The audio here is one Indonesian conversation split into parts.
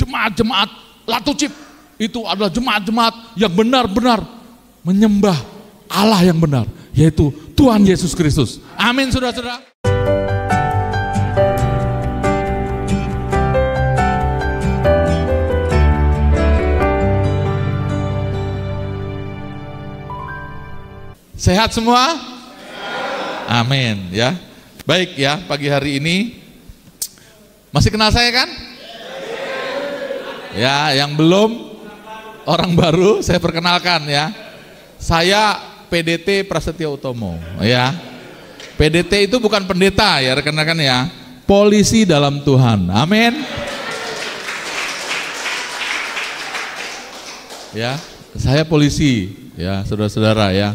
jemaat-jemaat Latucip itu adalah jemaat-jemaat yang benar-benar menyembah Allah yang benar, yaitu Tuhan Yesus Kristus. Amin, saudara-saudara. Sehat semua? Amin ya. Baik ya, pagi hari ini masih kenal saya kan? Ya, yang belum orang baru saya perkenalkan ya. Saya PDT Prasetyo Utomo ya. PDT itu bukan pendeta ya rekan-rekan ya. Polisi dalam Tuhan. Amin. Ya, saya polisi ya, saudara-saudara ya.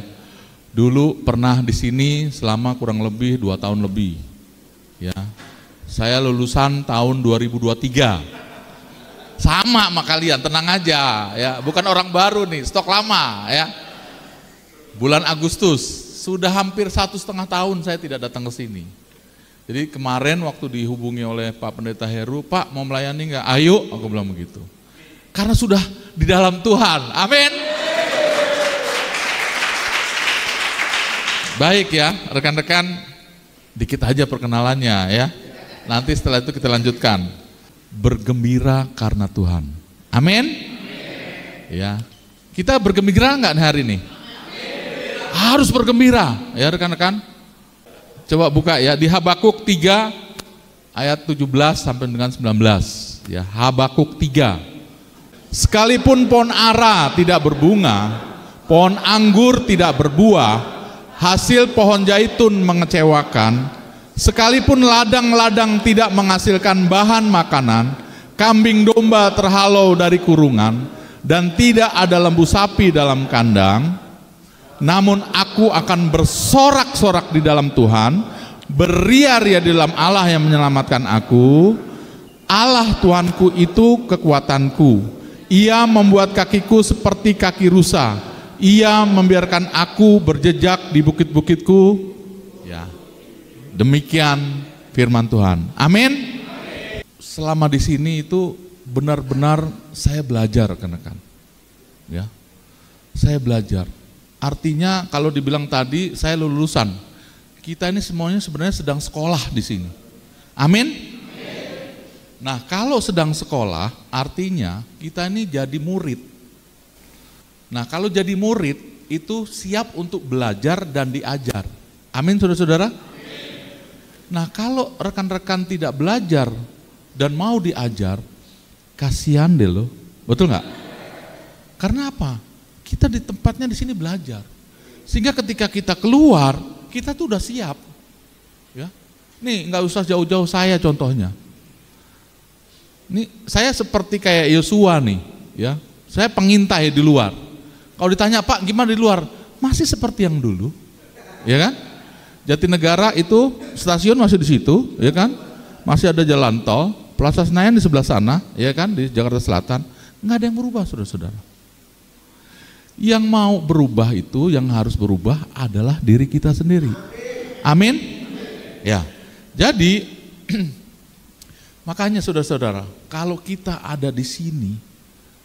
Dulu pernah di sini selama kurang lebih 2 tahun lebih. Ya. Saya lulusan tahun 2023. Sama kalian, tenang aja ya. Bukan orang baru nih, stok lama ya. Bulan Agustus, sudah hampir 1,5 tahun saya tidak datang ke sini. Jadi kemarin waktu dihubungi oleh Pak Pendeta Heru, Pak mau melayani enggak? Ayo, aku bilang begitu. Karena sudah di dalam Tuhan. Amin. Baik ya, rekan-rekan, dikit aja perkenalannya ya. Nanti setelah itu kita lanjutkan. Bergembira karena Tuhan. Amin. Ya, kita bergembira enggak hari ini? Harus bergembira ya rekan-rekan. Coba buka ya di Habakuk 3 ayat 17 sampai dengan 19 ya. Habakuk 3. Sekalipun pohon ara tidak berbunga, pohon anggur tidak berbuah, hasil pohon zaitun mengecewakan, sekalipun ladang-ladang tidak menghasilkan bahan makanan, kambing domba terhalau dari kurungan, dan tidak ada lembu sapi dalam kandang, namun aku akan bersorak-sorak di dalam Tuhan, beria-ria di dalam Allah yang menyelamatkan aku. Allah Tuhanku itu kekuatanku, Ia membuat kakiku seperti kaki rusa, Ia membiarkan aku berjejak di bukit-bukitku. Ya, demikian firman Tuhan. Amin. Selama di sini itu benar-benar saya belajar, rekan-rekan. Ya, saya belajar. Artinya kalau dibilang tadi saya lulusan, kita ini semuanya sebenarnya sedang sekolah di sini. Amin. Nah, kalau sedang sekolah, artinya kita ini jadi murid. Nah, kalau jadi murid itu siap untuk belajar dan diajar. Amin, saudara-saudara. Nah, kalau rekan-rekan tidak belajar dan mau diajar, kasihan deh loh, betul nggak? Karena apa? Kita di tempatnya di sini belajar, sehingga ketika kita keluar, kita tuh udah siap. Ya, nih nggak usah jauh-jauh saya contohnya. Nih saya seperti kayak Yosua nih, ya. Saya pengintai di luar. Kalau ditanya Pak gimana di luar? Masih seperti yang dulu, ya kan? Jatinegara itu stasiun masih di situ, ya kan? Masih ada jalan tol, Plaza Senayan di sebelah sana, ya kan? Di Jakarta Selatan, nggak ada yang berubah, saudara-saudara. Yang mau berubah itu, yang harus berubah adalah diri kita sendiri. Amin. Ya, jadi makanya saudara-saudara, kalau kita ada di sini,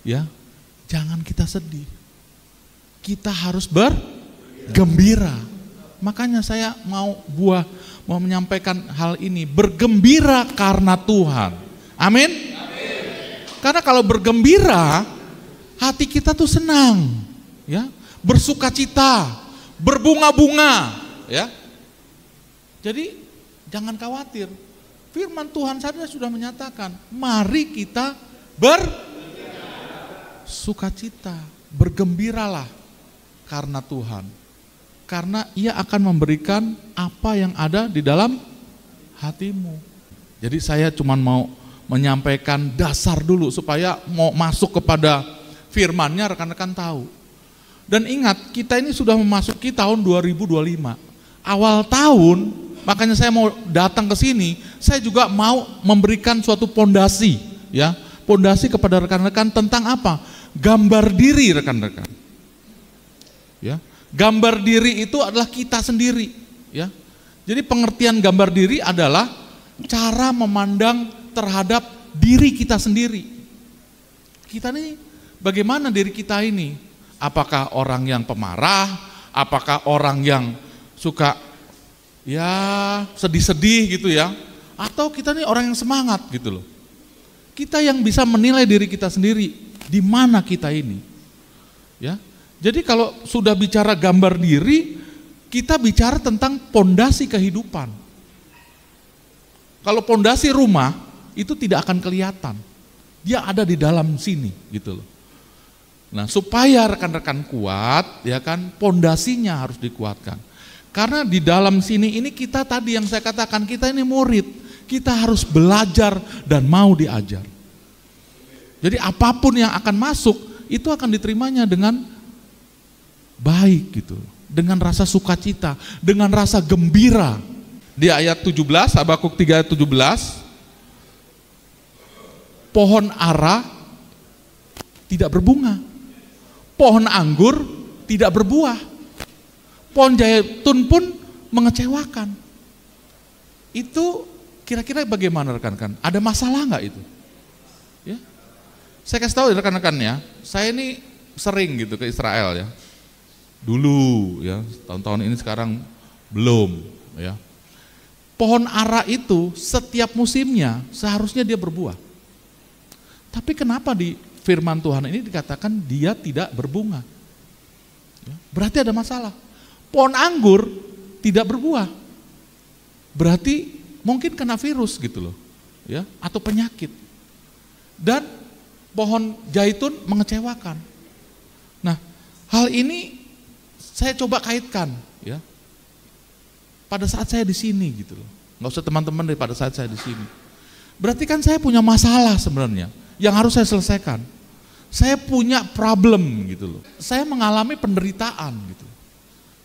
ya, jangan kita sedih. Kita harus bergembira. Makanya saya mau menyampaikan hal ini, bergembira karena Tuhan. Amin. Karena kalau bergembira, hati kita tuh senang, ya, bersukacita, berbunga-bunga, ya. Jadi jangan khawatir. Firman Tuhan saja sudah menyatakan, mari kita bersukacita, bergembiralah karena Tuhan. Karena Ia akan memberikan apa yang ada di dalam hatimu. Jadi saya cuma mau menyampaikan dasar dulu supaya mau masuk kepada firman-Nya rekan-rekan tahu. Dan ingat, kita ini sudah memasuki tahun 2025. Awal tahun, makanya saya mau datang ke sini, saya juga mau memberikan suatu pondasi, ya, pondasi kepada rekan-rekan tentang apa? Gambar diri rekan-rekan. Ya, gambar diri itu adalah kita sendiri, ya. Jadi pengertian gambar diri adalah cara memandang terhadap diri kita sendiri. Kita nih bagaimana diri kita ini? Apakah orang yang pemarah? Apakah orang yang suka ya sedih-sedih gitu ya? Atau kita nih orang yang semangat gitu loh. Kita yang bisa menilai diri kita sendiri, di mana kita ini. Ya. Jadi kalau sudah bicara gambar diri, kita bicara tentang pondasi kehidupan. Kalau pondasi rumah itu tidak akan kelihatan. Dia ada di dalam sini gitu loh. Nah, supaya rekan-rekan kuat, ya kan, pondasinya harus dikuatkan. Karena di dalam sini ini kita tadi yang saya katakan, kita ini murid. Kita harus belajar dan mau diajar. Jadi apapun yang akan masuk, itu akan diterimanya dengan baik gitu. Dengan rasa sukacita, dengan rasa gembira. Di ayat 17, Habakuk 3 ayat 17, pohon ara tidak berbunga, pohon anggur tidak berbuah, pohon zaitun pun mengecewakan. Itu kira-kira bagaimana rekan-rekan? Ada masalah nggak itu? Ya, saya kasih tahu rekan-rekan ya, saya ini sering gitu ke Israel ya. Dulu ya, tahun-tahun ini sekarang belum ya. Pohon ara itu setiap musimnya seharusnya dia berbuah. Tapi kenapa di firman Tuhan ini dikatakan dia tidak berbunga? Ya, berarti ada masalah. Pohon anggur tidak berbuah. Berarti mungkin kena virus gitu loh. Ya, atau penyakit. Dan pohon zaitun mengecewakan. Nah, hal ini saya coba kaitkan ya. Pada saat saya di sini gitu loh. Nggak usah teman-teman daripada saat saya di sini. Berarti kan saya punya masalah sebenarnya yang harus saya selesaikan. Saya punya problem gitu loh. Saya mengalami penderitaan gitu.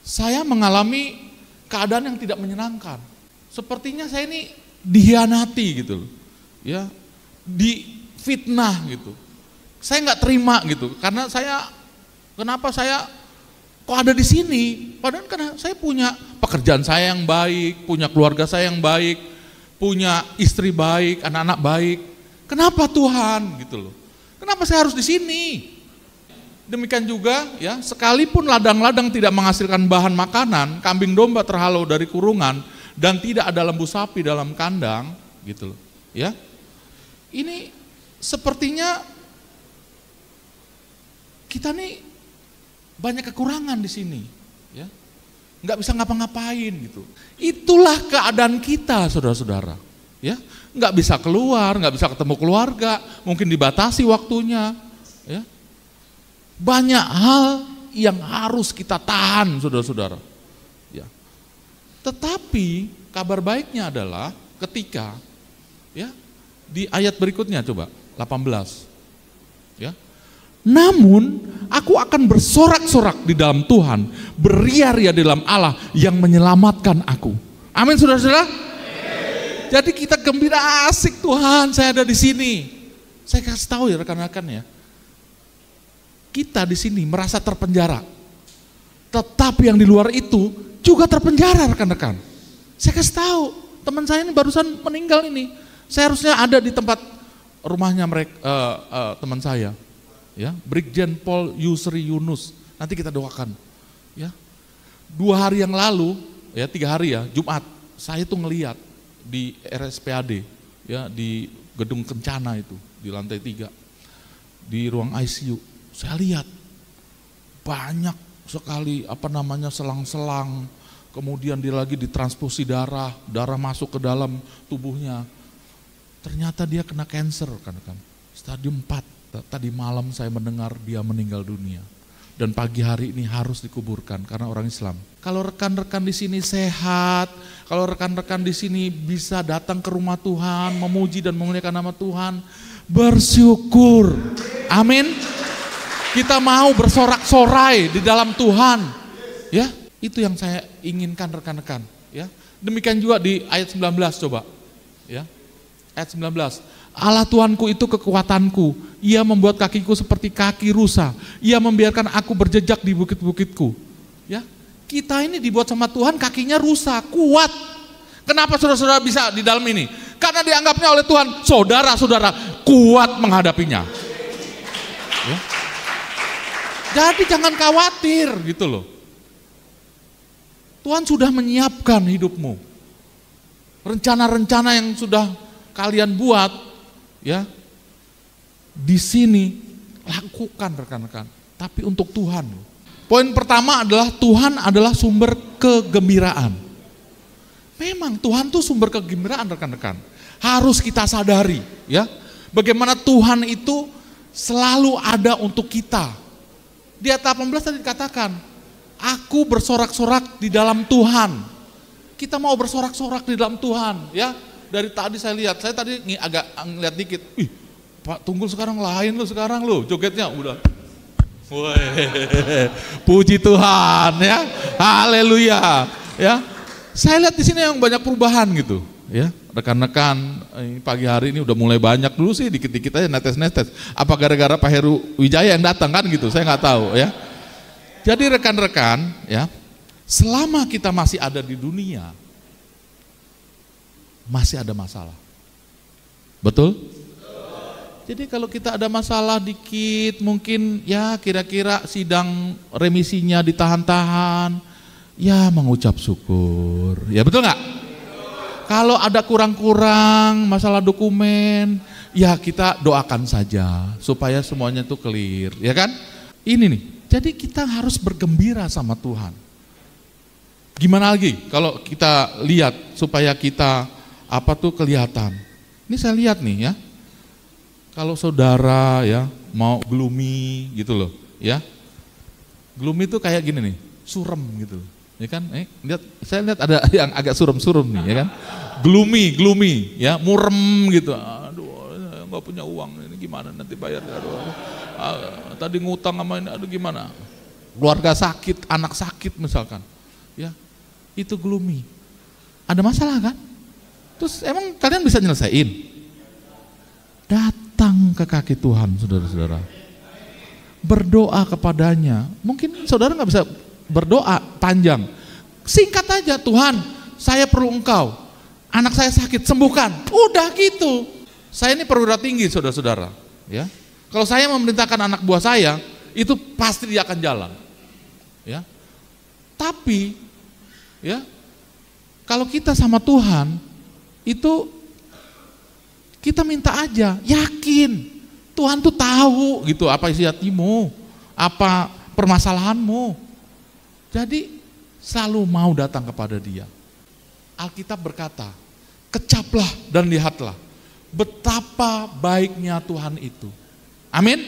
Saya mengalami keadaan yang tidak menyenangkan. Sepertinya saya ini dihianati gitu loh. Ya, difitnah gitu. Saya nggak terima gitu karena kenapa saya kok ada di sini? Padahal karena saya punya pekerjaan saya yang baik, punya keluarga saya yang baik, punya istri baik, anak-anak baik. Kenapa Tuhan gitu loh? Kenapa saya harus di sini? Demikian juga ya, sekalipun ladang-ladang tidak menghasilkan bahan makanan, kambing domba terhalau dari kurungan dan tidak ada lembu sapi dalam kandang, gitu loh. Ya. Ini sepertinya kita nih banyak kekurangan di sini, ya, nggak bisa ngapa-ngapain gitu. Itulah keadaan kita, saudara-saudara, ya, nggak bisa keluar, nggak bisa ketemu keluarga, mungkin dibatasi waktunya, ya. Banyak hal yang harus kita tahan, saudara-saudara, ya. Tetapi kabar baiknya adalah ketika, ya, di ayat berikutnya coba 18, ya. Namun aku akan bersorak-sorak di dalam Tuhan, beria-ria di dalam Allah yang menyelamatkan aku. Amin, saudara-saudara. Jadi kita gembira, asik Tuhan, saya ada di sini. Saya kasih tahu ya rekan-rekan ya, kita di sini merasa terpenjara, tetapi yang di luar itu juga terpenjara rekan-rekan. Saya kasih tahu, teman saya ini barusan meninggal ini. Saya harusnya ada di tempat rumahnya mereka, teman saya. Ya, Brigjen Pol Yusri Yunus, nanti kita doakan. Ya, 2 hari yang lalu, ya 3 hari ya, Jumat, saya tuh ngelihat di RSPAD, ya di gedung Kencana itu, di lantai 3, di ruang ICU, saya lihat banyak sekali selang-selang, kemudian dia lagi ditransfusi darah masuk ke dalam tubuhnya. Ternyata dia kena kanker, kan, stadium 4. Tadi malam saya mendengar dia meninggal dunia dan pagi hari ini harus dikuburkan karena orang Islam. Kalau rekan-rekan di sini sehat, kalau rekan-rekan di sini bisa datang ke rumah Tuhan, memuji dan memuliakan nama Tuhan, bersyukur. Amin. Kita mau bersorak-sorai di dalam Tuhan. Ya, itu yang saya inginkan rekan-rekan, ya. Demikian juga di ayat 19 coba. Ya. Ayat 19. Allah Tuhanku itu kekuatanku, Ia membuat kakiku seperti kaki rusa, Ia membiarkan aku berjejak di bukit-bukitku. Ya, kita ini dibuat sama Tuhan kakinya rusa, kuat. Kenapa saudara-saudara bisa di dalam ini? Karena dianggapnya oleh Tuhan, saudara-saudara kuat menghadapinya. Ya. Jadi jangan khawatir gitu loh. Tuhan sudah menyiapkan hidupmu. Rencana-rencana yang sudah kalian buat, ya, di sini lakukan rekan-rekan. Tapi untuk Tuhan. Poin pertama adalah Tuhan adalah sumber kegembiraan. Memang Tuhan tuh sumber kegembiraan rekan-rekan. Harus kita sadari, ya. Bagaimana Tuhan itu selalu ada untuk kita. Di ayat 18 tadi dikatakan, aku bersorak-sorak di dalam Tuhan. Kita mau bersorak-sorak di dalam Tuhan, ya. Dari tadi saya tadi agak ngeliat dikit. Ih, Pak Tunggul sekarang lain lo sekarang lo, jogetnya udah. Wih, puji Tuhan, ya. Haleluya, ya. Saya lihat di sini yang banyak perubahan gitu, ya. Rekan-rekan pagi hari ini udah mulai banyak, dulu sih dikit-dikit aja netes-netes. Apa gara-gara Pak Heru Wijaya yang datang kan gitu, saya nggak tahu, ya. Jadi rekan-rekan, ya, selama kita masih ada di dunia, masih ada masalah. Betul? Jadi kalau kita ada masalah dikit, mungkin ya kira-kira sidang remisinya ditahan-tahan, ya mengucap syukur. Ya betul nggak? Kalau ada kurang-kurang masalah dokumen, ya kita doakan saja supaya semuanya itu clear, ya kan? Ini nih, jadi kita harus bergembira sama Tuhan. Gimana lagi kalau kita lihat supaya kita kelihatan? Ini saya lihat nih, ya. Kalau saudara ya mau gloomy gitu loh, ya. Gloomy itu kayak gini nih, surem gitu. Ya kan? Saya lihat ada yang agak surem-surem nih, ya kan? Gloomy, ya, murem gitu. Aduh, nggak punya uang, ini gimana nanti bayar? Aduh, tadi ngutang sama ini, aduh gimana? Keluarga sakit, anak sakit misalkan, ya, itu gloomy. Ada masalah kan? Terus emang kalian bisa nyelesain? Datang ke kaki Tuhan, saudara-saudara. Berdoa kepadanya. Mungkin saudara nggak bisa berdoa panjang. Singkat aja, Tuhan, saya perlu Engkau. Anak saya sakit, sembuhkan. Udah gitu. Saya ini perwira tinggi, saudara-saudara. Ya, kalau saya memerintahkan anak buah saya, itu pasti dia akan jalan. Ya, tapi, ya, kalau kita sama Tuhan, itu kita minta aja, yakin Tuhan tuh tahu gitu apa isi hatimu, apa permasalahanmu. Jadi selalu mau datang kepada Dia. Alkitab berkata, kecaplah dan lihatlah betapa baiknya Tuhan itu. Amin.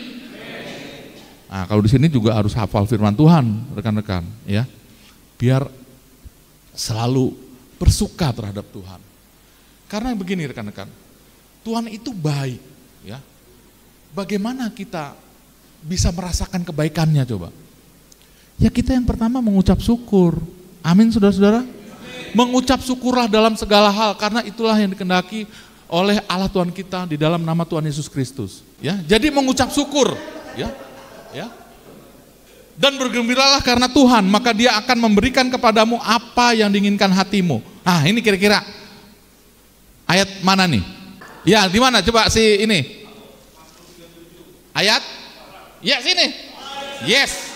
Nah, kalau di sini juga harus hafal firman Tuhan, rekan-rekan, ya. Biar selalu bersuka terhadap Tuhan. Karena begini rekan-rekan, Tuhan itu baik, ya. Bagaimana kita bisa merasakan kebaikannya coba? Ya kita yang pertama mengucap syukur. Amin saudara-saudara. Mengucap syukurlah dalam segala hal, karena itulah yang dikehendaki oleh Allah Tuhan kita di dalam nama Tuhan Yesus Kristus. Ya, jadi mengucap syukur, ya, ya. Dan bergembiralah karena Tuhan, maka Dia akan memberikan kepadamu apa yang diinginkan hatimu. Nah ini kira-kira ayat mana nih? Ya, di mana coba ini? Ayat? Ya, sini. Yes.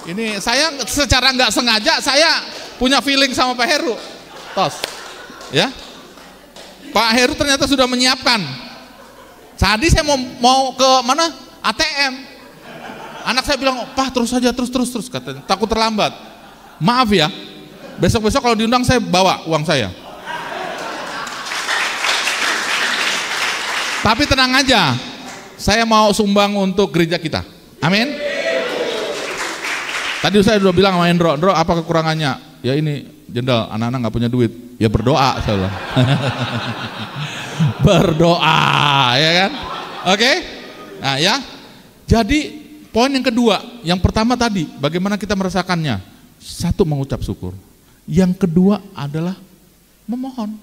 Ini saya secara nggak sengaja saya punya feeling sama Pak Heru. Tos. Ya. Pak Heru ternyata sudah menyiapkan. Tadi saya mau ke mana? ATM. Anak saya bilang, "Pak, terus saja, terus katanya. Takut terlambat." Maaf ya. Besok-besok kalau diundang saya bawa uang saya. Tapi tenang aja, saya mau sumbang untuk gereja kita. Amin. Tadi saya udah bilang sama Endro, apa kekurangannya? Ya ini, Jenderal, anak-anak gak punya duit. Ya berdoa, saya bilang. Berdoa, ya kan? Oke? Nah ya, jadi poin yang kedua, yang pertama tadi, bagaimana kita merasakannya? Satu, mengucap syukur. Yang kedua adalah memohon.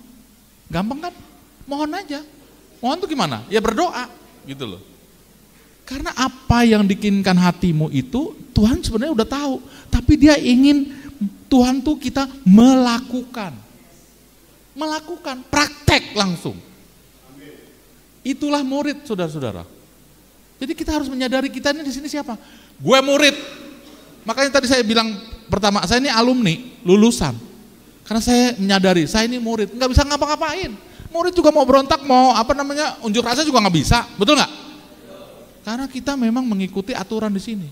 Gampang kan? Mohon aja. Mohon tuh gimana? Ya berdoa, gitu loh. Karena apa yang diinginkan hatimu itu Tuhan sebenarnya udah tahu, tapi Dia ingin Tuhan tuh kita melakukan, praktek langsung. Itulah murid, saudara-saudara. Jadi kita harus menyadari kita ini di sini siapa? Gue murid. Makanya tadi saya bilang pertama, saya ini alumni, lulusan. Karena saya menyadari, saya ini murid, nggak bisa ngapa-ngapain. Murid juga mau berontak, mau unjuk rasa juga nggak bisa, betul nggak? Karena kita memang mengikuti aturan di sini.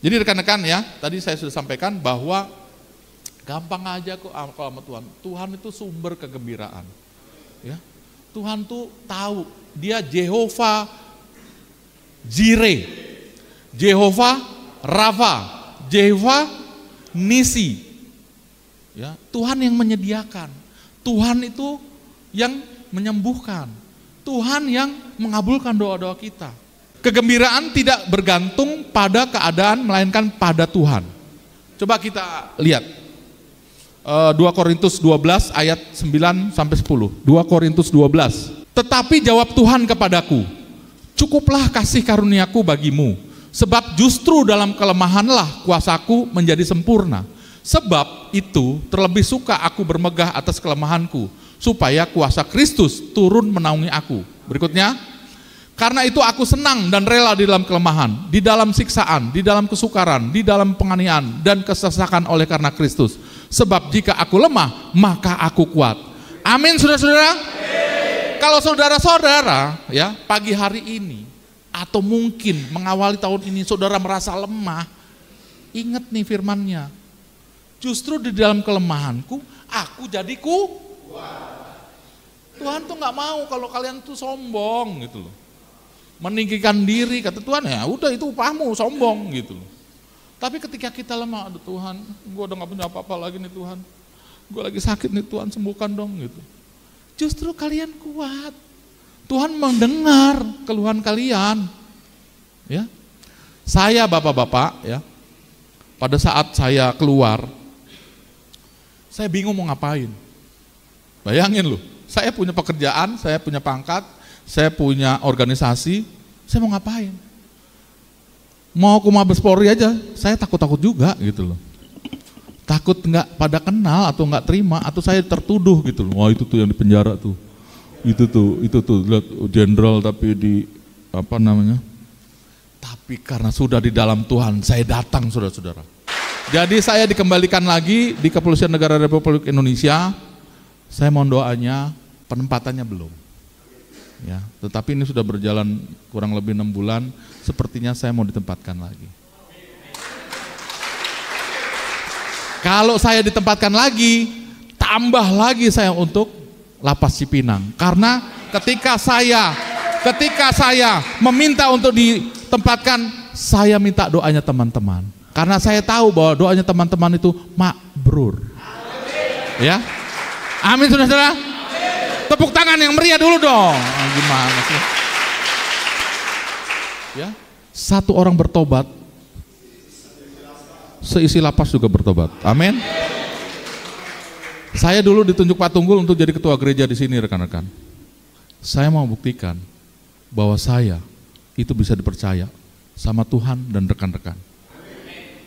Jadi rekan-rekan ya, tadi saya sudah sampaikan bahwa gampang aja kok kalau sama Tuhan. Tuhan itu sumber kegembiraan. Ya, Tuhan tuh tahu, Dia Jehovah Jireh, Jehovah Rafa, Jehovah Nisi. Ya, Tuhan yang menyediakan, Tuhan itu yang menyembuhkan, Tuhan yang mengabulkan doa-doa kita. Kegembiraan tidak bergantung pada keadaan, melainkan pada Tuhan. Coba kita lihat 2 Korintus 12 ayat 9 sampai 10. 2 Korintus 12. Tetapi jawab Tuhan kepadaku, cukuplah kasih karuniaku bagimu, sebab justru dalam kelemahanlah kuasaku menjadi sempurna. Sebab itu terlebih suka aku bermegah atas kelemahanku, supaya kuasa Kristus turun menaungi aku. Berikutnya, karena itu aku senang dan rela di dalam kelemahan, di dalam siksaan, di dalam kesukaran, di dalam penganiayaan dan kesesakan oleh karena Kristus. Sebab jika aku lemah, maka aku kuat. Amin, saudara-saudara. Kalau saudara-saudara ya pagi hari ini atau mungkin mengawali tahun ini saudara merasa lemah, ingat nih firman-Nya. Justru di dalam kelemahanku, aku jadi kuat. Tuhan tuh nggak mau kalau kalian tuh sombong gitu loh. Meninggikan diri, kata Tuhan, ya udah itu upahmu, sombong gitu loh. Tapi ketika kita lemah, aduh Tuhan, gue udah gak punya apa-apa lagi nih Tuhan, gue lagi sakit nih Tuhan, sembuhkan dong gitu. Justru kalian kuat, Tuhan mendengar keluhan kalian. Ya, saya bapak-bapak ya, pada saat saya keluar, saya bingung mau ngapain. Bayangin loh, saya punya pekerjaan, saya punya pangkat, saya punya organisasi, saya mau ngapain? Mau ke Mabes Polri aja, saya takut-takut juga gitu loh. Takut nggak pada kenal atau nggak terima atau saya tertuduh gitu loh. Wah itu tuh yang di penjara tuh. Itu tuh lihat jenderal tapi di apa namanya? Tapi karena sudah di dalam Tuhan, saya datang saudara-saudara. Jadi saya dikembalikan lagi di Kepolisian Negara Republik Indonesia. Saya mohon doanya, penempatannya belum. Ya, tetapi ini sudah berjalan kurang lebih 6 bulan, sepertinya saya mau ditempatkan lagi. Kalau saya ditempatkan lagi, tambah lagi saya untuk Lapas Cipinang. Karena ketika saya meminta untuk ditempatkan, saya minta doanya teman-teman. Karena saya tahu bahwa doanya teman-teman itu makbrur. Ya, amin saudara-saudara. Tepuk tangan yang meriah dulu dong. Gimana sih? Ya, satu orang bertobat, seisi lapas juga bertobat. Amin. Saya dulu ditunjuk Pak Tunggul untuk jadi ketua gereja di sini rekan-rekan. Saya mau buktikan bahwa saya itu bisa dipercaya sama Tuhan dan rekan-rekan.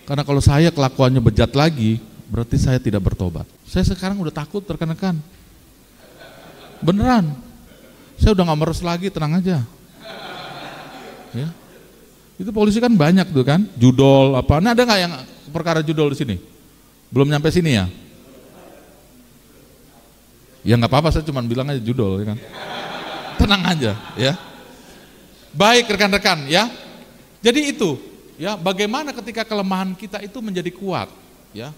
Karena kalau saya kelakuannya bejat lagi, berarti saya tidak bertobat. Saya sekarang udah takut rekan-rekan. Beneran, saya udah gak meres lagi, tenang aja. Ya, itu polisi kan banyak tuh kan, judol apa. Nah ada nggak yang perkara judol di sini? Belum nyampe sini ya? Ya nggak apa-apa, saya cuma bilang aja judol, ya kan? Tenang aja, ya. Baik rekan-rekan, ya. Jadi itu, ya. Bagaimana ketika kelemahan kita itu menjadi kuat, ya.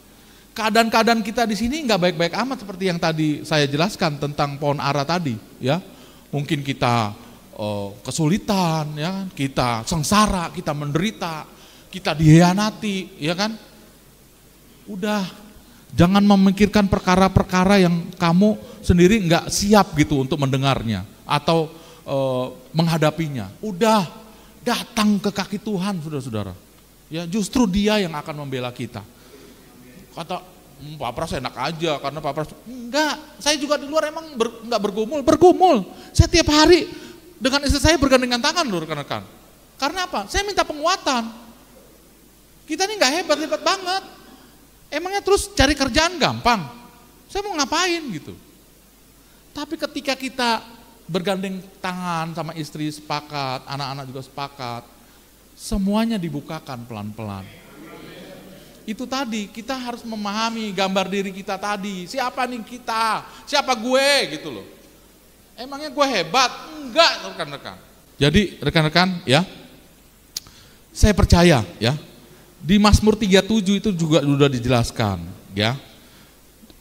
Keadaan-keadaan kita di sini nggak baik-baik amat seperti yang tadi saya jelaskan tentang pohon ara tadi, ya. Mungkin kita kesulitan, ya kan? Kita sengsara, kita menderita, kita dihianati, ya kan? Udah, jangan memikirkan perkara-perkara yang kamu sendiri nggak siap gitu untuk mendengarnya atau menghadapinya. Udah, datang ke kaki Tuhan, saudara-saudara. Ya, justru Dia yang akan membela kita. Kata Pak Pras enak aja karena Pak Pras enggak, saya juga di luar emang enggak bergumul. Saya tiap hari dengan istri saya bergandengan tangan loh rekan-rekan. Karena apa? Saya minta penguatan. Kita ini enggak hebat-hebat banget. Emangnya terus cari kerjaan gampang? Saya mau ngapain gitu. Tapi ketika kita bergandeng tangan sama istri sepakat, anak-anak juga sepakat, Semuanya dibukakan pelan-pelan. Itu tadi, kita harus memahami gambar diri kita tadi. Siapa nih kita? Siapa gue gitu loh. Emangnya gue hebat? Enggak, rekan-rekan. Jadi rekan-rekan ya, saya percaya ya, di Mazmur 37 itu juga sudah dijelaskan ya.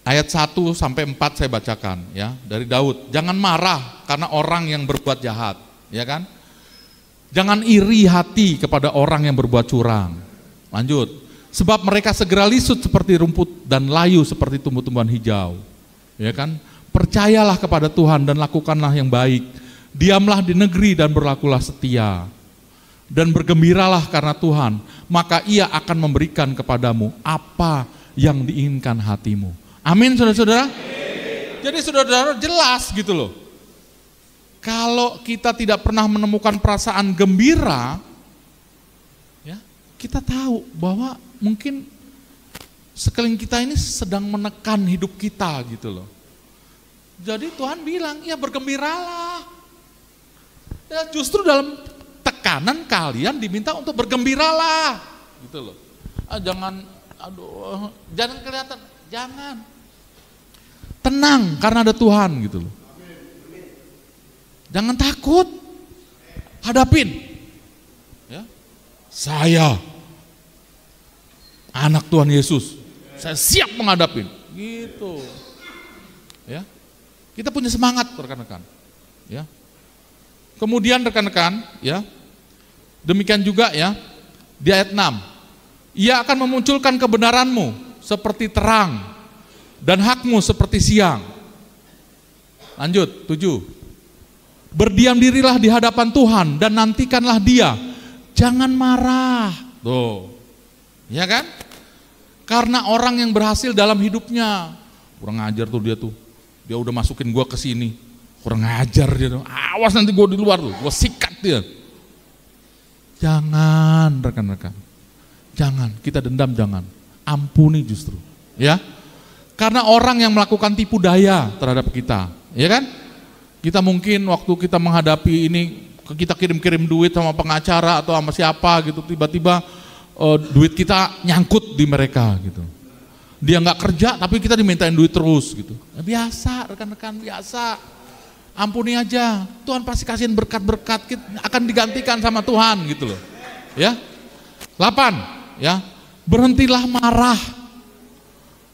Ayat 1 sampai 4 saya bacakan ya, dari Daud. Jangan marah karena orang yang berbuat jahat, ya kan? Jangan iri hati kepada orang yang berbuat curang. Lanjut. Sebab mereka segera lisut seperti rumput dan layu seperti tumbuh-tumbuhan hijau. Ya kan? Percayalah kepada Tuhan dan lakukanlah yang baik. Diamlah di negeri dan berlakulah setia. Dan bergembiralah karena Tuhan, maka Ia akan memberikan kepadamu apa yang diinginkan hatimu. Amin, saudara-saudara. Jadi saudara-saudara jelas gitu loh. Kalau kita tidak pernah menemukan perasaan gembira, ya, kita tahu bahwa mungkin sekeliling kita ini sedang menekan hidup kita gitu loh. Jadi Tuhan bilang, ya bergembiralah. Ya justru dalam tekanan kalian diminta untuk bergembiralah, gitu loh. Jangan kelihatan, jangan. Tenang karena ada Tuhan gitu loh. Jangan takut, hadapin. Ya. Saya anak Tuhan Yesus, saya siap menghadapin. Gitu. Ya. Kita punya semangat rekan-rekan. Ya. Kemudian rekan-rekan, ya. Demikian juga ya, di ayat 6. Ia akan memunculkan kebenaranmu seperti terang dan hakmu seperti siang. Lanjut, 7. Berdiam dirilah di hadapan Tuhan dan nantikanlah Dia. Jangan marah. Tuh. Ya kan? Karena orang yang berhasil dalam hidupnya, kurang ajar tuh dia tuh. Dia udah masukin gua ke sini. Kurang ajar dia tuh. Awas nanti gua di luar tuh, gua sikat dia. Jangan rekan-rekan. Jangan, kita dendam jangan. Ampuni justru, ya. Karena orang yang melakukan tipu daya terhadap kita, ya kan? Kita mungkin waktu kita menghadapi ini, kita kirim-kirim duit sama pengacara atau sama siapa gitu, tiba-tiba duit kita nyangkut di mereka gitu. Dia nggak kerja tapi kita dimintain duit terus gitu. Biasa rekan-rekan, biasa. Ampuni aja, Tuhan pasti kasihin berkat-berkat, akan digantikan sama Tuhan gitu loh. Ya. 8, ya. Berhentilah marah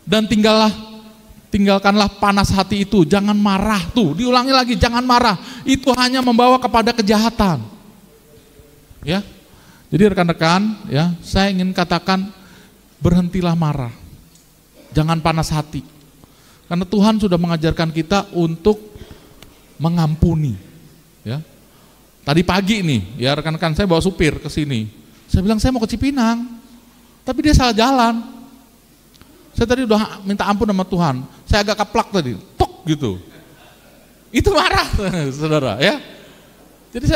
dan tinggalkanlah panas hati itu, jangan marah tuh, diulangi lagi, jangan marah, itu hanya membawa kepada kejahatan. Ya, jadi rekan-rekan, ya, saya ingin katakan berhentilah marah, jangan panas hati, karena Tuhan sudah mengajarkan kita untuk mengampuni. Ya, tadi pagi nih, ya rekan-rekan saya bawa supir ke sini, saya bilang saya mau ke Cipinang, tapi dia salah jalan. Saya tadi udah minta ampun sama Tuhan, saya agak keplak tadi, tok gitu. Itu marah, saudara ya. Jadi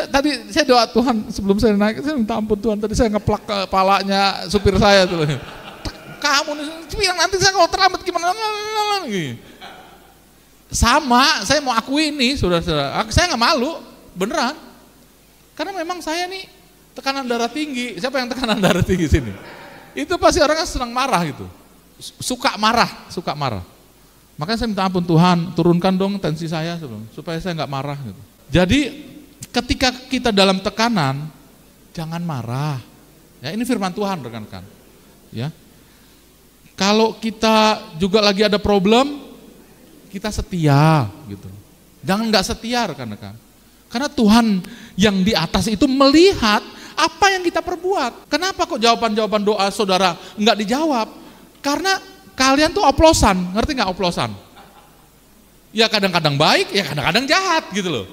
saya doa Tuhan sebelum saya naik, saya minta ampun Tuhan, tadi saya ngeplak kepalanya supir saya tuh. Kamu nih, nanti saya kalau terlambat gimana? Sama, saya mau akui ini, saudara-saudara, saya nggak malu, beneran. Karena memang saya nih tekanan darah tinggi. Siapa yang tekanan darah tinggi sini? Itu pasti orangnya senang marah gitu. Suka marah. Makanya saya minta ampun Tuhan, turunkan dong tensi saya supaya saya nggak marah gitu. Jadi ketika kita dalam tekanan, jangan marah. Ya, ini firman Tuhan rekan-rekan. Ya. Kalau kita juga lagi ada problem, kita setia gitu. Jangan nggak setia rekan-rekan. Karena Tuhan yang di atas itu melihat apa yang kita perbuat. Kenapa kok jawaban-jawaban doa saudara nggak dijawab? Karena kalian tuh oplosan, ngerti nggak oplosan? Ya kadang-kadang baik, ya kadang-kadang jahat gitu loh.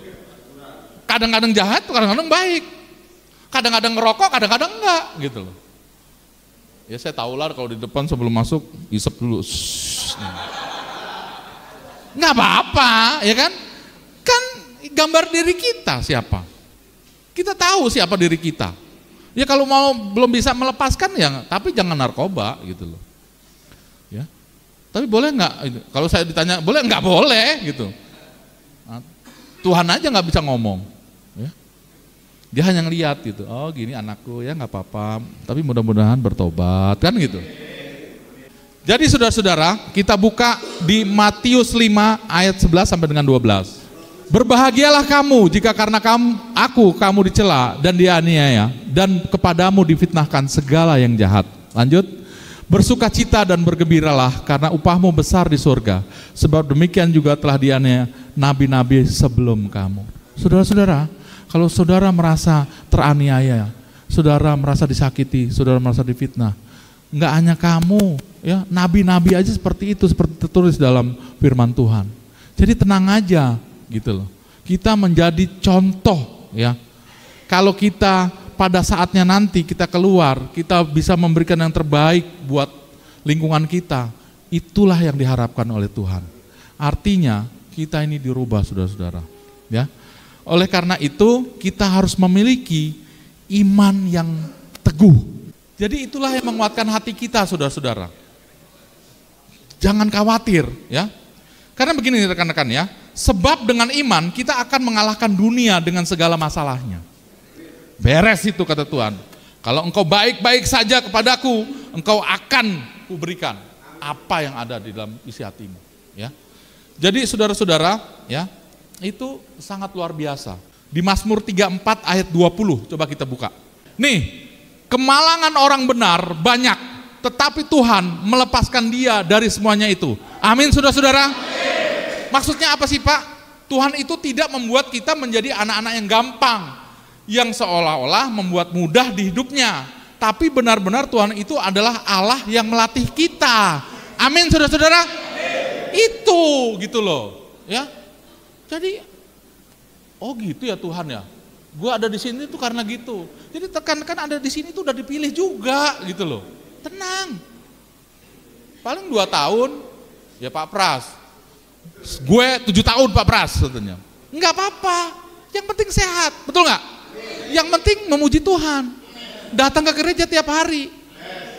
Kadang-kadang jahat, kadang-kadang baik. Kadang-kadang ngerokok, kadang-kadang enggak gitu loh. Ya saya tahu lah kalau di depan sebelum masuk, isep dulu. Nggak apa-apa, ya kan? Kan gambar diri kita siapa? Kita tahu siapa diri kita. Ya kalau mau belum bisa melepaskan ya, tapi jangan narkoba gitu loh. Ya, tapi boleh nggak? Kalau saya ditanya boleh nggak boleh gitu. Nah, Tuhan aja nggak bisa ngomong. Ya. Dia hanya ngeliat gitu, oh gini anakku ya nggak apa-apa, tapi mudah-mudahan bertobat kan gitu. Jadi saudara-saudara, kita buka di Matius 5 ayat 11 sampai dengan 12. Berbahagialah kamu jika karena kamu dicela dan dianiaya dan kepadamu difitnahkan segala yang jahat. Lanjut. Bersukacita dan bergembiralah karena upahmu besar di surga. Sebab demikian juga telah dianiaya nabi-nabi sebelum kamu. Saudara-saudara, kalau saudara merasa teraniaya, saudara merasa disakiti, saudara merasa difitnah, enggak hanya kamu, ya, nabi-nabi aja seperti itu, seperti tertulis dalam firman Tuhan. Jadi tenang aja, gitu loh. Kita menjadi contoh, ya. Kalau kita pada saatnya nanti kita keluar, kita bisa memberikan yang terbaik buat lingkungan kita. Itulah yang diharapkan oleh Tuhan. Artinya kita ini dirubah, saudara-saudara, ya. Oleh karena itu kita harus memiliki iman yang teguh. Jadi itulah yang menguatkan hati kita, saudara-saudara. Jangan khawatir, ya. Karena begini rekan-rekan ya, sebab dengan iman kita akan mengalahkan dunia dengan segala masalahnya. Beres itu kata Tuhan. Kalau engkau baik-baik saja kepadaku, engkau akan kuberikan apa yang ada di dalam isi hatimu, ya. Jadi saudara-saudara, ya, itu sangat luar biasa. Di Mazmur 34 ayat 20, coba kita buka. Nih, kemalangan orang benar banyak, tetapi Tuhan melepaskan dia dari semuanya itu. Amin, saudara-saudara. Maksudnya apa sih Pak? Tuhan itu tidak membuat kita menjadi anak-anak yang gampang, yang seolah-olah membuat mudah di hidupnya. Tapi benar-benar Tuhan itu adalah Allah yang melatih kita. Amin, saudara-saudara. Itu gitu loh, ya. Jadi, oh gitu ya Tuhan ya. Gue ada di sini tuh karena gitu. Jadi tekan-tekan ada di sini tuh udah dipilih juga gitu loh. Tenang. Paling 2 tahun, ya Pak Pras. Gue 7 tahun Pak Pras katanya. Enggak apa-apa. Yang penting sehat, betul nggak? Yang penting memuji Tuhan. Datang ke gereja tiap hari.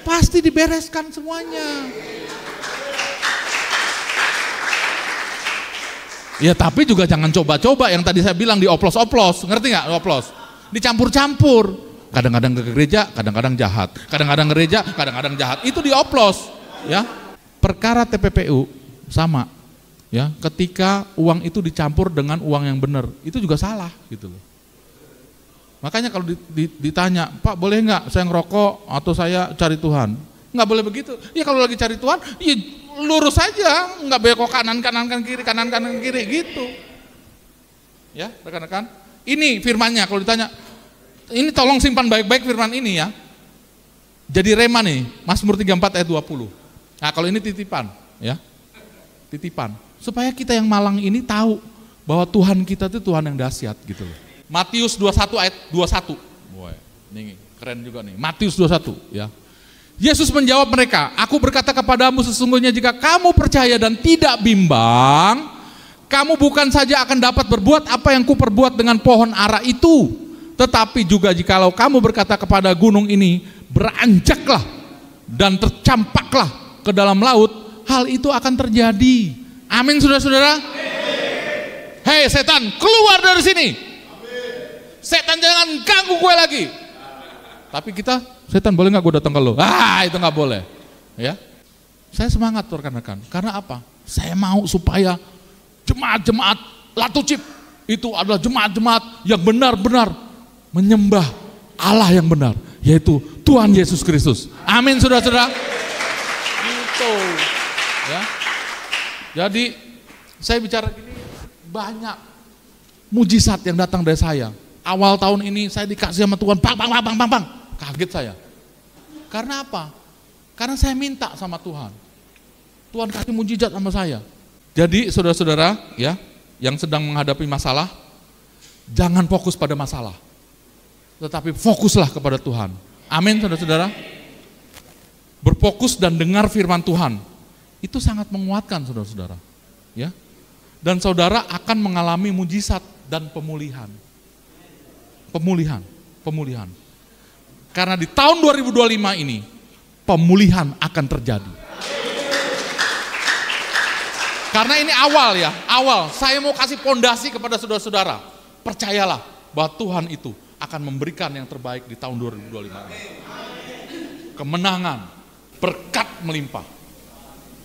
Pasti dibereskan semuanya. Ya tapi juga jangan coba-coba yang tadi saya bilang dioplos-oplos, ngerti nggak? Oplos, dicampur-campur. Kadang-kadang ke gereja, kadang-kadang jahat. Kadang-kadang gereja, kadang-kadang jahat. Itu dioplos, ya. Perkara TPPU sama, ya. Ketika uang itu dicampur dengan uang yang benar, itu juga salah, gitu loh. Makanya kalau ditanya, Pak boleh nggak saya ngerokok atau saya cari Tuhan? Nggak boleh begitu. Ya kalau lagi cari Tuhan, ya lurus saja, nggak belok kanan kiri gitu. Ya rekan-rekan, ini firmannya kalau ditanya, ini tolong simpan baik-baik firman ini ya. Jadi rema nih, Mazmur 34 ayat 20. Nah kalau ini titipan, ya, titipan. Supaya kita yang malang ini tahu bahwa Tuhan kita itu Tuhan yang dahsyat gitu loh. Matius 21 ayat 21. Boy, ini keren juga nih. Matius 21 ya. Yesus menjawab mereka, aku berkata kepadamu sesungguhnya jika kamu percaya dan tidak bimbang, kamu bukan saja akan dapat berbuat apa yang kuperbuat dengan pohon ara itu, tetapi juga jikalau kamu berkata kepada gunung ini, beranjaklah dan tercampaklah ke dalam laut, hal itu akan terjadi. Amin saudara-saudara. Hei setan, keluar dari sini. Setan jangan ganggu gue lagi. Tapi kita, setan boleh nggak gue datang ke lo? Itu nggak boleh. Ya, saya semangat rekan-rekan. Karena apa? Saya mau supaya jemaat-jemaat Latucip itu adalah jemaat-jemaat yang benar-benar menyembah Allah yang benar, yaitu Tuhan Yesus Kristus. Amin, saudara-saudara. Gitu. Ya. Jadi saya bicara gini, banyak mujizat yang datang dari saya. Awal tahun ini saya dikasih sama Tuhan, bang. Kaget saya. Karena apa? Karena saya minta sama Tuhan. Tuhan kasih mujizat sama saya. Jadi saudara-saudara ya, yang sedang menghadapi masalah, jangan fokus pada masalah. Tetapi fokuslah kepada Tuhan. Amin saudara-saudara. Berfokus dan dengar firman Tuhan. Itu sangat menguatkan saudara-saudara. Ya. Dan saudara akan mengalami mujizat dan pemulihan. Pemulihan. Karena di tahun 2025 ini pemulihan akan terjadi. Karena ini awal ya, awal. Saya mau kasih pondasi kepada saudara-saudara. Percayalah bahwa Tuhan itu akan memberikan yang terbaik di tahun 2025 ini. Kemenangan, berkat melimpah.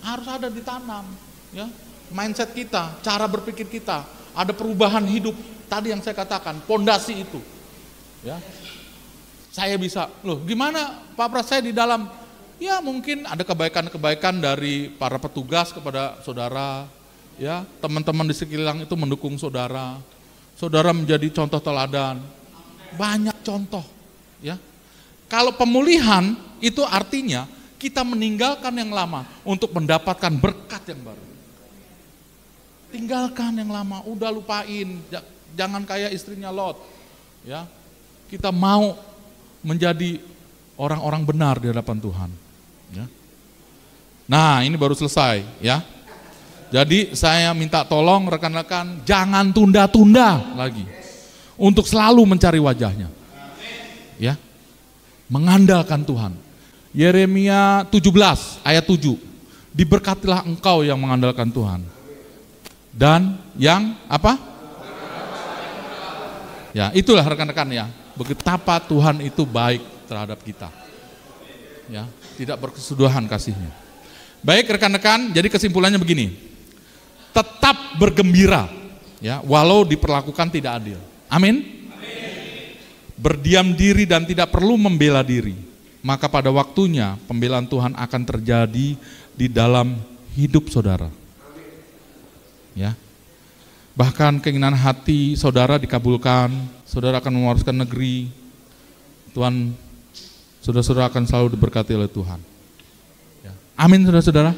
Harus ada ditanam, ya. Mindset kita, cara berpikir kita, ada perubahan hidup. Tadi yang saya katakan, pondasi itu. Ya. Saya bisa, loh gimana Pak Pras, saya di dalam, ya mungkin ada kebaikan-kebaikan dari para petugas kepada saudara, ya, teman-teman di sekeliling itu mendukung saudara. Saudara menjadi contoh teladan. Banyak contoh, ya. Kalau pemulihan itu artinya kita meninggalkan yang lama untuk mendapatkan berkat yang baru. Tinggalkan yang lama, udah lupain, jangan kayak istrinya Lot, ya. Kita mau menjadi orang-orang benar di hadapan Tuhan, ya. Nah, ini baru selesai, ya. Jadi saya minta tolong rekan-rekan jangan tunda-tunda lagi untuk selalu mencari wajahnya, ya. Mengandalkan Tuhan. Yeremia 17 ayat 7, diberkatilah engkau yang mengandalkan Tuhan. Dan yang apa? Ya, itulah rekan-rekan ya. Betapa Tuhan itu baik terhadap kita. Ya, tidak berkesudahan kasihnya. Baik rekan-rekan, jadi kesimpulannya begini. Tetap bergembira ya, walau diperlakukan tidak adil. Amin. Berdiam diri dan tidak perlu membela diri. Maka pada waktunya pembelaan Tuhan akan terjadi di dalam hidup saudara. Ya. Bahkan keinginan hati saudara dikabulkan, saudara akan mewariskan negeri. Tuhan, saudara-saudara akan selalu diberkati oleh Tuhan. Ya. Amin saudara-saudara.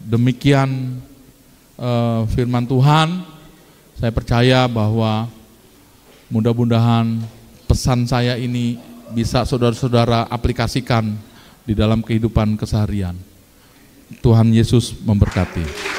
Demikian firman Tuhan. Saya percaya bahwa mudah-mudahan pesan saya ini bisa saudara-saudara aplikasikan di dalam kehidupan keseharian. Tuhan Yesus memberkati.